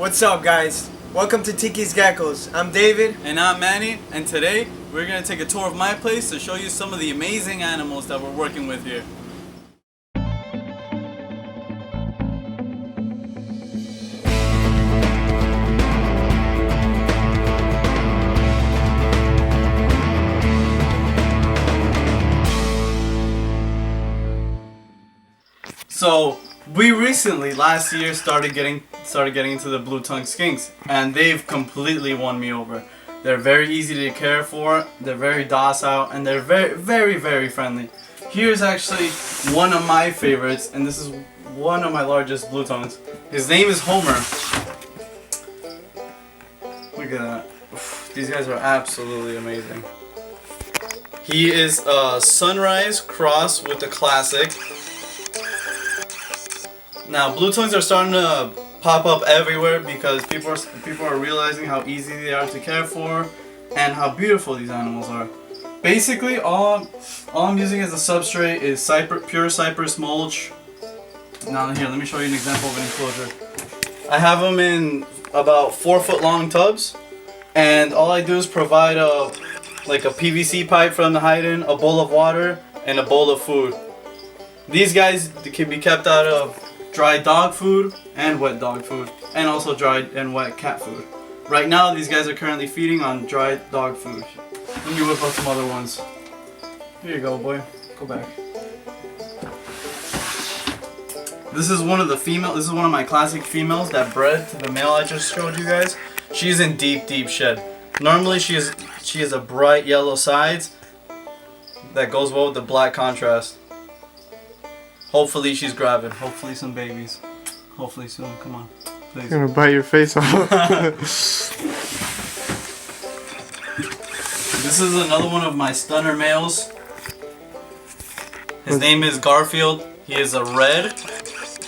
What's up, guys? Welcome to TikisGeckos. I'm David. And I'm Manny, and today we're going to take a tour of my place to show you some of the amazing animals that we're working with here. So we recently, last year, started getting into the blue tongue skinks, and they've completely won me over. They're very easy to care for, they're very docile, and they're very friendly. Here's actually one of my favorites, and this is one of my largest blue tongues. His name is Homer. Look at that. These guys are absolutely amazing. He is a sunrise cross with the classic. Now, blue tongues are starting to pop up everywhere because people are realizing how easy they are to care for and how beautiful these animals are. Basically, all I'm using as a substrate is pure cypress mulch. Now here, let me show you an example of an enclosure. I have them in about 4-foot long tubs, and all I do is provide a PVC pipe for them to hide in, a bowl of water, and a bowl of food. These guys can be kept out of dry dog food and wet dog food, and also dry and wet cat food. Right now, these guys are currently feeding on dry dog food. Let me whip out some other ones. Here you go, boy. Go back. This is one of the female. This is one of my classic females that bred to the male I just showed you guys. She's in deep shed. Normally, she has a bright yellow sides that goes well with the black contrast. Hopefully she's gravid. Hopefully some babies. Hopefully soon. Come on. Please. You're gonna bite your face off. This is another one of my stunner males. His name is Garfield. He is a red,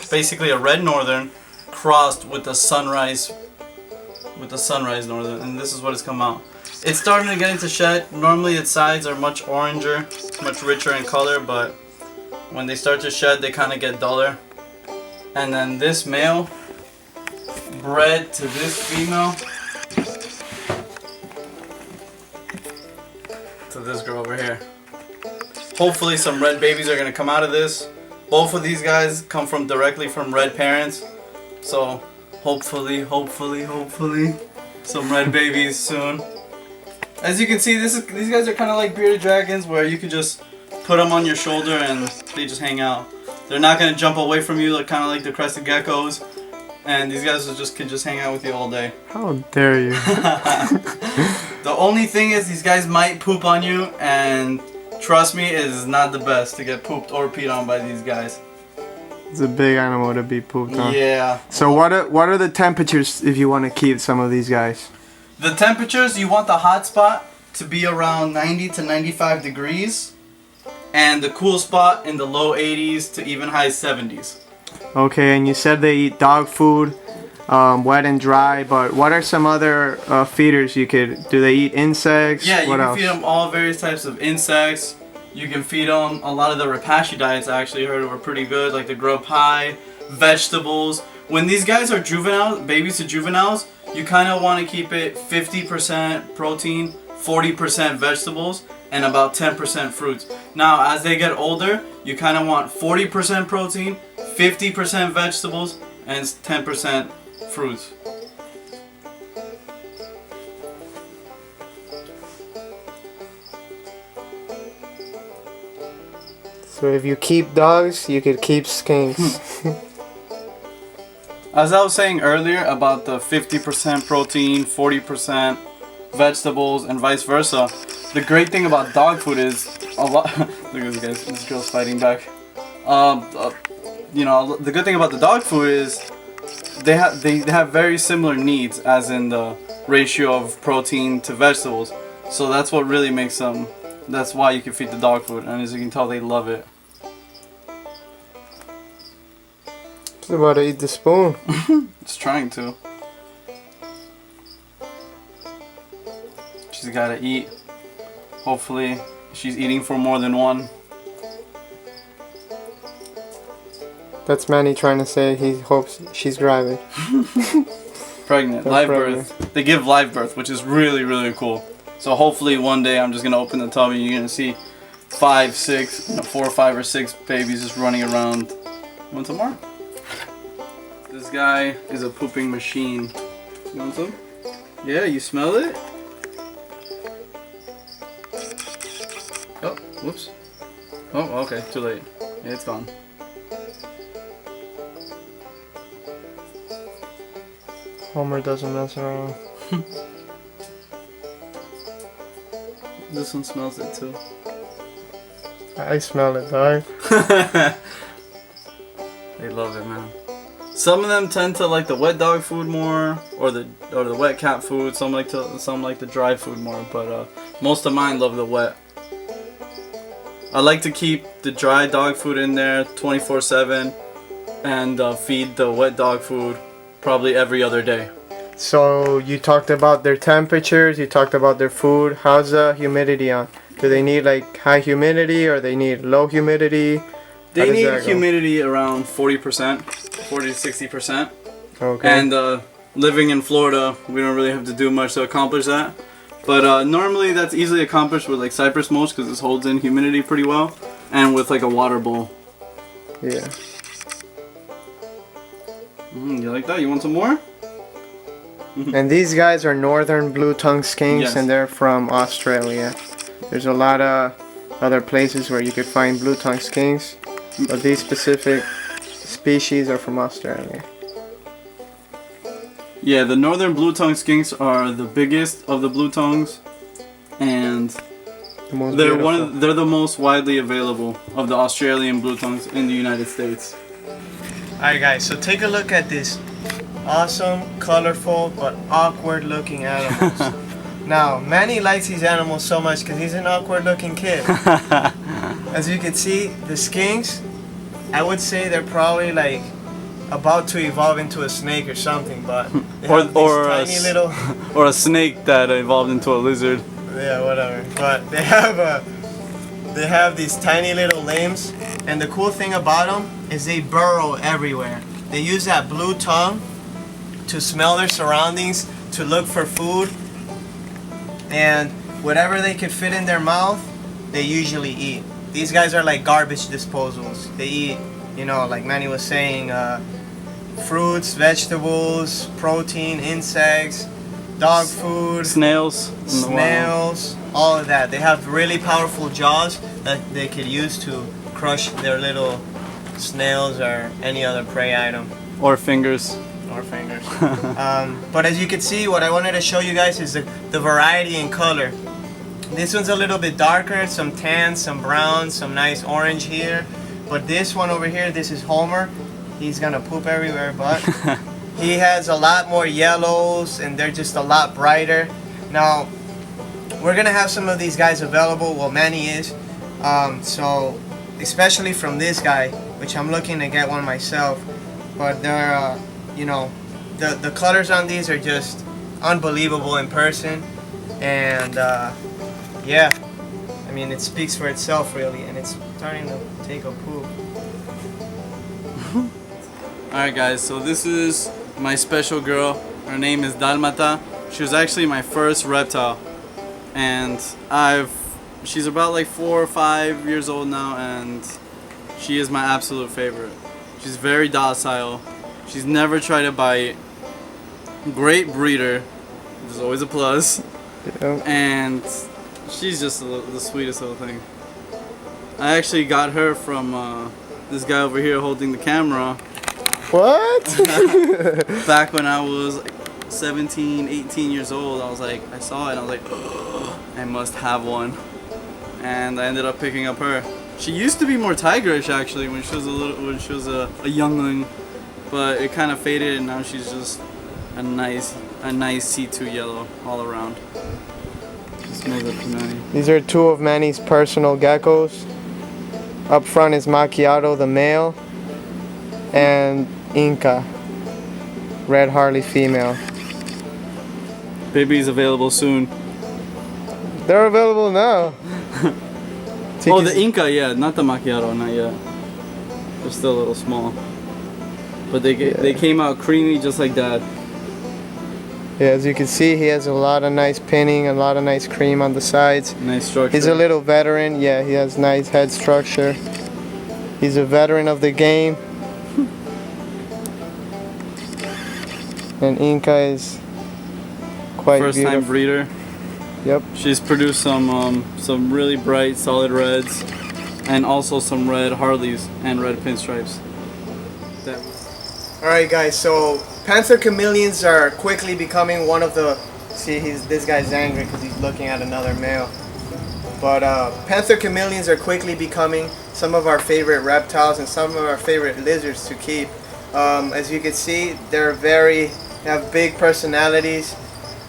basically a red northern crossed with a sunrise northern, and this is what has come out. It's starting to get into shed. Normally its sides are much oranger, much richer in color, but when they start to shed, they kind of get duller. And then this male bred to this female, to this girl over here. Hopefully some red babies are going to come out of this. Both of these guys come directly from red parents. So hopefully some red babies soon. As you can see, these guys are kind of like bearded dragons, where you can just put them on your shoulder and they just hang out. They're not gonna jump away from you, like kind of like the crested geckos. And these guys can just hang out with you all day. How dare you? The only thing is, these guys might poop on you, and trust me, it is not the best to get pooped or peed on by these guys. It's a big animal to be pooped on. Yeah. So what are the temperatures if you want to keep some of these guys? The temperatures, you want the hot spot to be around 90 to 95 degrees. And the cool spot in the low 80s to even high 70s. Okay, and you said they eat dog food, wet and dry, but what are some other feeders you could... Do they eat insects? Yeah, you what can else? feed them all various types of insects. You can feed them a lot of the rapashi diets I actually heard were pretty good, like the grub pie, vegetables. When these guys are juvenile, babies to juveniles, you kind of want to keep it 50% protein, 40% vegetables, and about 10% fruits. Now, as they get older, you kind of want 40% protein, 50% vegetables, and 10% fruits. So if you keep dogs, you could keep skinks. As I was saying earlier about the 50% protein, 40% vegetables, and vice versa, the great thing about dog food is a lot. Look at this guys. This girl's fighting back. You know, the good thing about the dog food is they have very similar needs, as in the ratio of protein to vegetables. So that's what really makes them. That's why you can feed the dog food, and as you can tell, they love it. It's about to eat the spoon. It's trying to. She's gotta eat. Hopefully, she's eating for more than one. That's Manny trying to say he hopes she's gravid. pregnant. They're Live pregnant. birth. They give live birth, which is really, really cool. So hopefully one day I'm just gonna open the tub and you're gonna see 4 or 5 or 6 babies just running around. You want some more? This guy is a pooping machine. You want some? Yeah, you smell it? Oh, whoops. Oh, okay, too late. Yeah, it's gone. Homer doesn't mess around. This one smells it too. I smell it, dog. They love it, man. Some of them tend to like the wet dog food more, or the wet cat food. Some like the dry food more, but most of mine love the wet. I like to keep the dry dog food in there 24/7, and feed the wet dog food probably every other day. So you talked about their temperatures, you talked about their food. How's the humidity on? Do they need like high humidity or they need low humidity? They How does need that go? humidity around 40%, 40 to 60%. Okay. And living in Florida, we don't really have to do much to accomplish that. But normally that's easily accomplished with like cypress mulch because this holds in humidity pretty well, and with like a water bowl. Yeah. You like that? You want some more? And these guys are northern blue tongue skinks, Yes. and they're from Australia. There's a lot of other places where you could find blue tongue skinks, but these specific species are from Australia. Yeah, the northern blue tongue skinks are the biggest of the blue tongues, and The most they're beautiful. they're the most widely available of the Australian blue tongues in the United States. Alright guys, so take a look at this awesome, colorful, but awkward looking animals. Now, Manny likes these animals so much because he's an awkward looking kid. As you can see, the skinks, I would say they're probably like about to evolve into a snake or something, but they have these tiny little... or a snake that evolved into a lizard. Yeah, whatever. But they have these tiny little limbs, and the cool thing about them is they burrow everywhere. They use that blue tongue to smell their surroundings, to look for food, and whatever they could fit in their mouth, they usually eat. These guys are like garbage disposals. They eat, you know, like Manny was saying, fruits, vegetables, protein, insects, dog food, Snails. snails, all of that. They have really powerful jaws that they could use to crush their little snails or any other prey item. Or fingers. Or fingers. But as you can see, what I wanted to show you guys is the variety in color. This one's a little bit darker, some tan, some brown, some nice orange here. But this one over here, this is Homer. He's gonna poop everywhere, but he has a lot more yellows and they're just a lot brighter. Now, we're gonna have some of these guys available, well Manny is. So, especially from this guy, which I'm looking to get one myself. But they're, you know, the colors on these are just unbelievable in person. And yeah, I mean, it speaks for itself really, and it's starting to take a poop. Alright guys, so this is my special girl. Her name is Dalmata. She was actually my first reptile. And she's about like 4 or 5 years old now, and she is my absolute favorite. She's very docile. She's never tried to bite. Great breeder, which is always a plus. Yeah. And she's just the sweetest little thing. I actually got her from this guy over here holding the camera. What? Back when I was like 17, 18 years old, I saw it and I was like, oh, I must have one. And I ended up picking up her. She used to be more tigerish actually when she was a youngling, but it kind of faded and now she's just a nice C2 yellow all around. She smells up to Manny. These are two of Manny's personal geckos. Up front is Macchiato, the male, and Inca, Red Harley female. Baby's available soon. They're available now. Oh, the Inca, yeah, not the Macchiato, not yet. They're still a little small. But they came out creamy just like Dad. Yeah, as you can see, he has a lot of nice pinning, a lot of nice cream on the sides. Nice structure. He's a little veteran. Yeah, he has nice head structure. He's a veteran of the game. And Inca is quite First beautiful. time breeder. Yep. She's produced some really bright, solid reds, and also some red Harleys and red pinstripes. Alright guys, so Panther Chameleons are quickly becoming one of the... See, this guy's angry because he's looking at another male. But Panther Chameleons are quickly becoming some of our favorite reptiles and some of our favorite lizards to keep. As you can see, they have big personalities,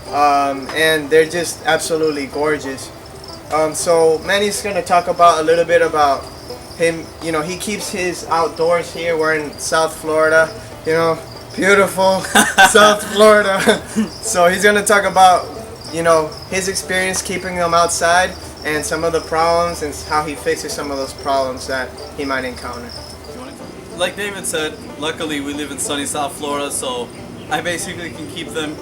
and they're just absolutely gorgeous. So Manny's going to talk about a little bit about him. You know, he keeps his outdoors here. We're in South Florida, you know, beautiful South Florida. So he's going to talk about, you know, his experience keeping them outside and some of the problems and how he fixes some of those problems that he might encounter. Like David said, luckily we live in sunny South Florida, so I basically can keep them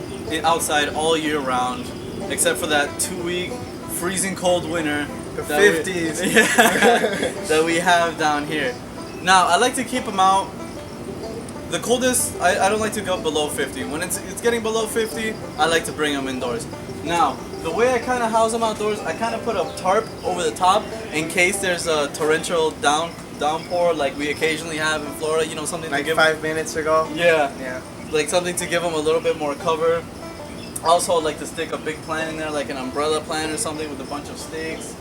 outside all year round, except for that 2-week freezing cold winter. The 50s. That we have down here. Now, I like to keep them out. The coldest, I don't like to go below 50. When it's getting below 50, I like to bring them indoors. Now, the way I kind of house them outdoors, I kind of put a tarp over the top in case there's a torrential downpour like we occasionally have in Florida. You know, something like to give 5 minutes ago. Yeah, like something to give them a little bit more cover. Also, I like to stick a big plant in there, like an umbrella plant or something with a bunch of stakes.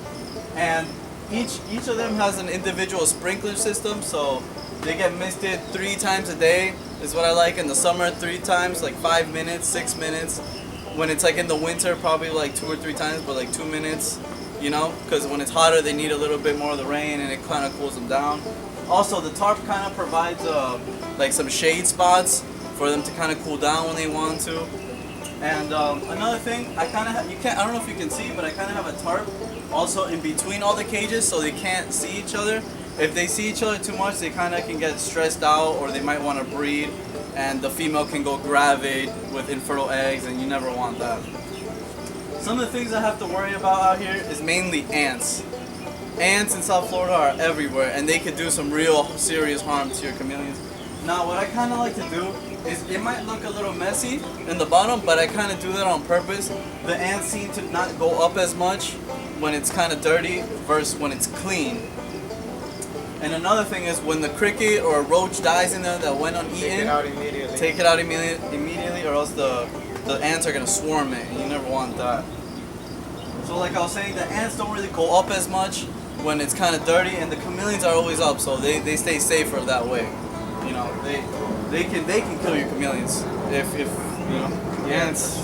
And each of them has an individual sprinkler system, so they get misted 3 times a day is what I like. In the summer, 3 times, like 5 minutes, 6 minutes. When it's like in the winter, probably like 2 or 3 times, but like 2 minutes, you know, because when it's hotter, they need a little bit more of the rain and it kind of cools them down. Also, the tarp kind of provides like some shade spots for them to kind of cool down when they want to. And another thing, I don't know if you can see, but I kind of have a tarp also in between all the cages so they can't see each other. If they see each other too much, they kind of can get stressed out, or they might want to breed, and the female can go gravate with infertile eggs, and you never want that. Some of the things I have to worry about out here is mainly ants. Ants in South Florida are everywhere, and they could do some real serious harm to your chameleons. Now, what I kind of like to do is, it might look a little messy in the bottom, but I kind of do that on purpose. The ants seem to not go up as much when it's kind of dirty versus when it's clean. And another thing is, when the cricket or a roach dies in there that went uneaten, Take it out immediately. Take it out immediately, or else the ants are gonna swarm it, and you never want that. So like I was saying, the ants don't really go up as much when it's kind of dirty, and the chameleons are always up, so they stay safer that way. You know, they can kill your chameleons if you know the ants.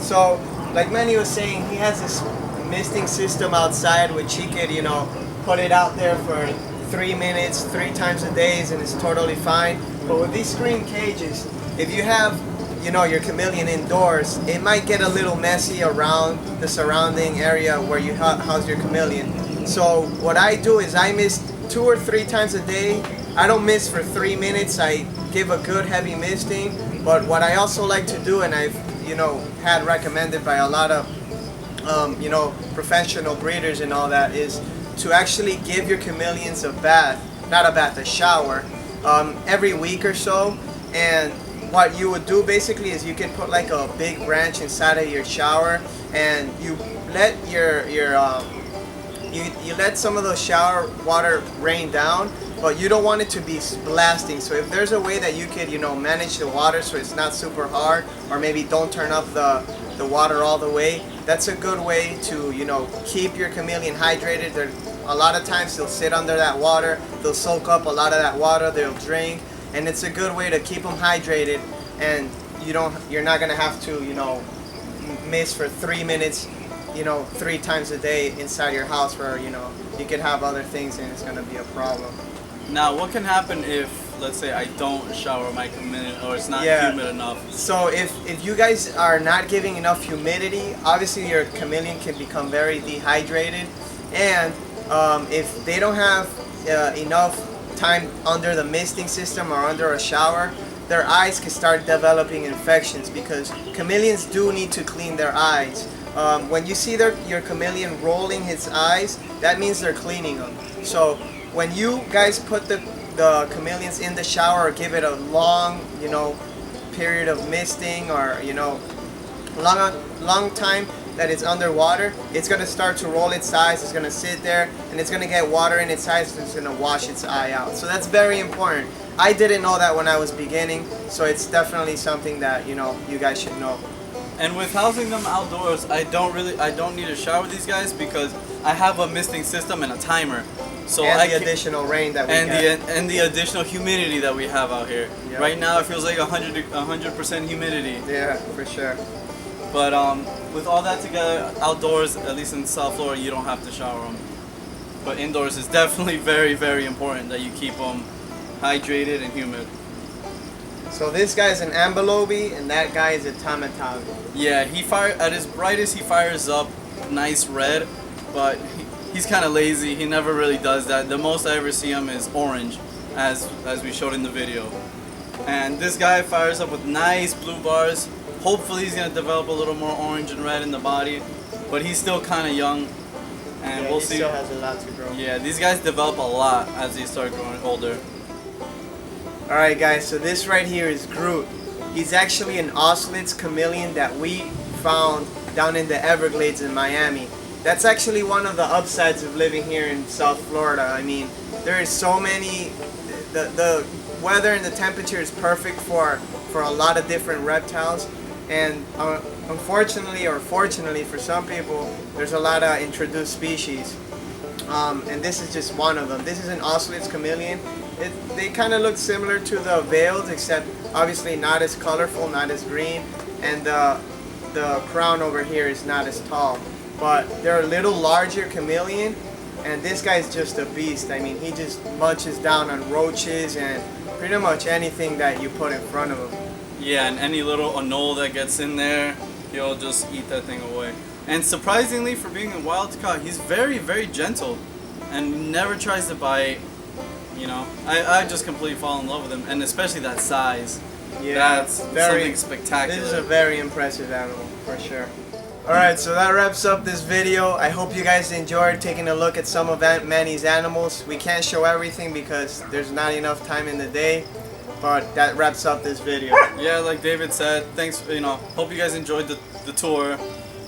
So like Manny was saying, he has this misting system outside which he could, you know, put it out there for 3 minutes, 3 times a day, and it's totally fine. But with these screen cages, if you have, you know, your chameleon indoors, it might get a little messy around the surrounding area where you house your chameleon. So what I do is I mist 2 or 3 times a day. I don't mist for 3 minutes. I give a good heavy misting. But what I also like to do, and I've, you know, had recommended by a lot of, you know, professional breeders and all that, is to actually give your chameleons a bath, not a bath, a shower, every week or so. And what you would do basically is you can put like a big branch inside of your shower, and you let you let some of the shower water rain down, but you don't want it to be blasting. So if there's a way that you could, you know, manage the water so it's not super hard, or maybe don't turn up the water all the way, that's a good way to, you know, keep your chameleon hydrated. A lot of times they'll sit under that water, they'll soak up a lot of that water, they'll drink, and it's a good way to keep them hydrated, and you're not gonna have to, you know, miss for 3 minutes, you know, 3 times a day inside your house, where, you know, you could have other things and it's gonna be a problem. Now, what can happen if, let's say, I don't shower my chameleon, or it's not humid enough? So if you guys are not giving enough humidity, obviously your chameleon can become very dehydrated, and if they don't have enough time under the misting system or under a shower, their eyes can start developing infections, because chameleons do need to clean their eyes. When you see your chameleon rolling his eyes, that means they're cleaning them. So when you guys put the chameleons in the shower, or give it a long, period of misting, or long time that it's underwater, it's gonna start to roll its eyes. It's gonna sit there, and it's gonna get water in its eyes, and it's gonna wash its eye out. So that's very important. I didn't know that when I was beginning, so it's definitely something that you guys should know. And with housing them outdoors, I don't need to shower these guys because I have a misting system and a timer. So and the additional rain that we get. And the additional humidity that we have out here. Yep. Right now it feels like 100% humidity. Yeah, for sure. But with all that together, outdoors, at least in South Florida, you don't have to shower them. But indoors, it's definitely very, very important that you keep them hydrated and humid. So this guy's an ambilobe, and that guy is a tamatave. Yeah, at his brightest, he fires up nice red, but he's kind of lazy. He never really does that. The most I ever see him is orange, as we showed in the video. And this guy fires up with nice blue bars. Hopefully he's going to develop a little more orange and red in the body, but he's still kind of young, and we'll see. He still has a lot to grow. Yeah, these guys develop a lot as they start growing older. Alright guys, so this right here is Groot. He's actually an Auslitz chameleon that we found down in the Everglades in Miami. That's actually one of the upsides of living here in South Florida. I mean, there is so many, the weather and the temperature is perfect for a lot of different reptiles. And unfortunately, or fortunately for some people, there's a lot of introduced species. And this is just one of them. This is an Auslitz chameleon. They kind of look similar to the veils, except obviously not as colorful, not as green, and the crown over here is not as tall. But they're a little larger chameleon, and this guy's just a beast. I mean, he just munches down on roaches and pretty much anything that you put in front of him. Yeah, and any little anole that gets in there, he'll just eat that thing away. And surprisingly, for being a wild caught, he's very, very gentle and never tries to bite. I just completely fall in love with him, and especially that size. Yeah, that's something spectacular. This is a very impressive animal, for sure. Alright, so that wraps up this video. I hope you guys enjoyed taking a look at some of Manny's animals. We can't show everything because there's not enough time in the day, but that wraps up this video. Yeah, like David said, thanks, hope you guys enjoyed the tour.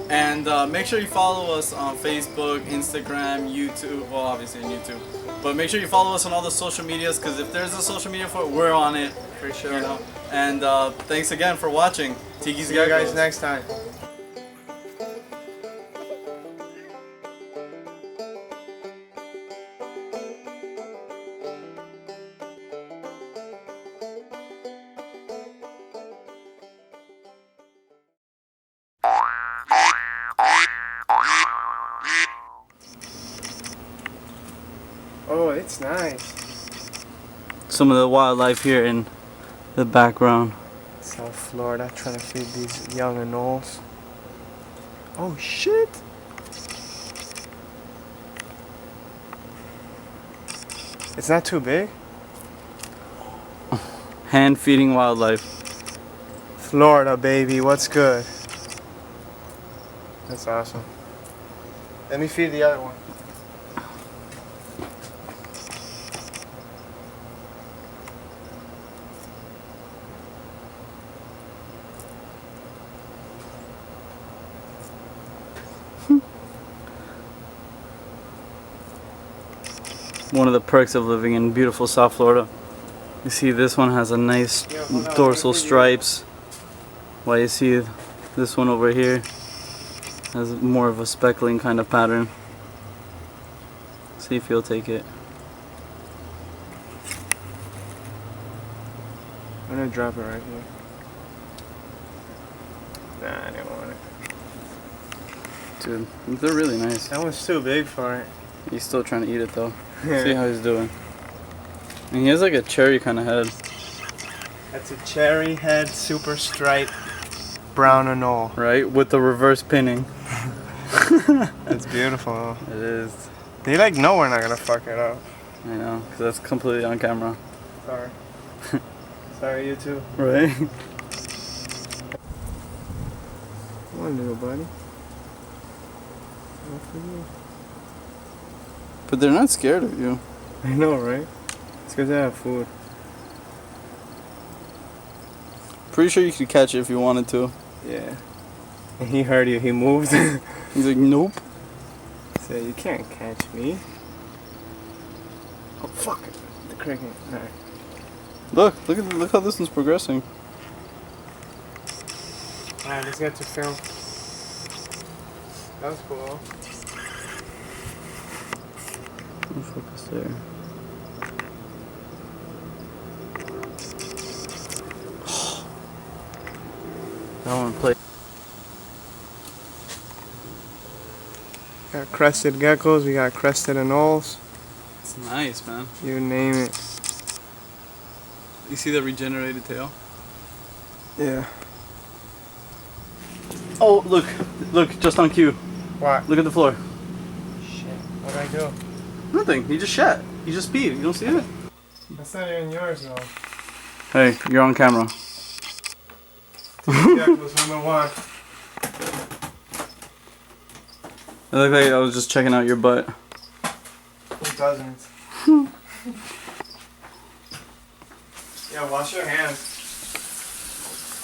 And make sure you follow us on Facebook, Instagram, YouTube, well obviously on YouTube. But make sure you follow us on all the social medias, because if there's a social media for it, we're on it. For sure. And thanks again for watching. TikisGeckos. See you guys next time. Oh, it's nice. Some of the wildlife here in the background. South Florida, trying to feed these young anoles. Oh shit! It's not too big. Hand feeding wildlife. Florida, baby, what's good? That's awesome. Let me feed the other one. One of the perks of living in beautiful South Florida. You see this one has a nice dorsal stripes, while you see this one over here has more of a speckling kind of pattern. See if you'll take it. I'm gonna drop it right here. Nah, I didn't want it. Dude, they're really nice. That one's too big for it. He's still trying to eat it though. See how he's doing. And he has like a cherry kind of head. That's a cherry head, super striped, brown anole. Right? With the reverse pinning. That's beautiful. It is. They like know we're not gonna fuck it up. I know, because that's completely on camera. Sorry. inspire you too. Right? Come on, little buddy. Not for you. But they're not scared of you. I know, right? It's because they have food. Pretty sure you could catch it if you wanted to. Yeah. And he heard you. He moved. He's like, nope. So you can't catch me. Oh fuck! The cricket. Alright. Look how this one's progressing. Alright, let's get to film. That was cool. Focus there. I want to play. Got crested geckos. We got crested anoles. It's nice, man. You name it. You see the regenerated tail? Yeah. Oh, look, just on cue. What? Look at the floor. Shit. What'd I do? Nothing. He just shat. He just peed. You don't see it? That's not even yours though. Hey, you're on camera. TikisGeckos #1. It looked like I was just checking out your butt. Who doesn't? Yeah, wash your hands.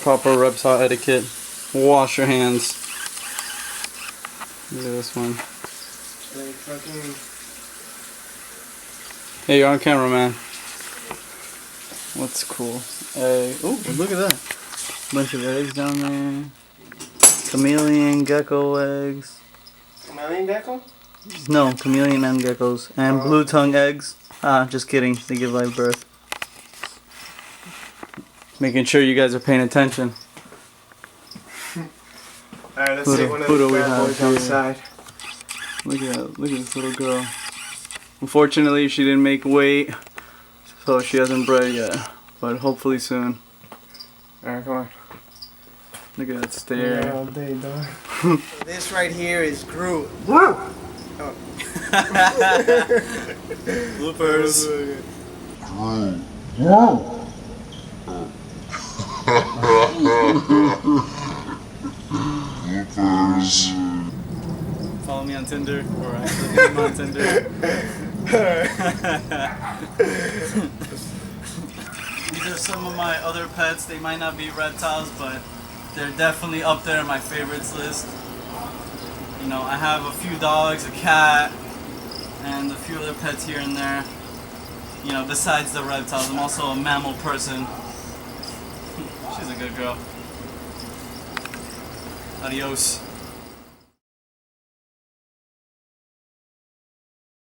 Proper reptile etiquette. Wash your hands. Look at this one. Like fucking. Hey, you're on camera, man. What's cool? Hey, oh, look at that. Bunch of eggs down there. Chameleon, gecko eggs. Chameleon gecko? No, chameleon and geckos. And blue tongue eggs. Ah, just kidding. They give live birth. Making sure you guys are paying attention. Alright, let's take one of these bad boys outside. Look at this little girl. Unfortunately, she didn't make weight, so she hasn't bred yet. But hopefully soon. Alright, come on. Look at that stare. Yeah, all day, dog. This right here is Groot. Woo! Bloopers. Follow me on Tinder, or actually I'm on Tinder. These are some of my other pets. They might not be reptiles, but they're definitely up there in my favorites list. You know, I have a few dogs, a cat, and a few other pets here and there. You know, besides the reptiles, I'm also a mammal person. She's a good girl. Adios.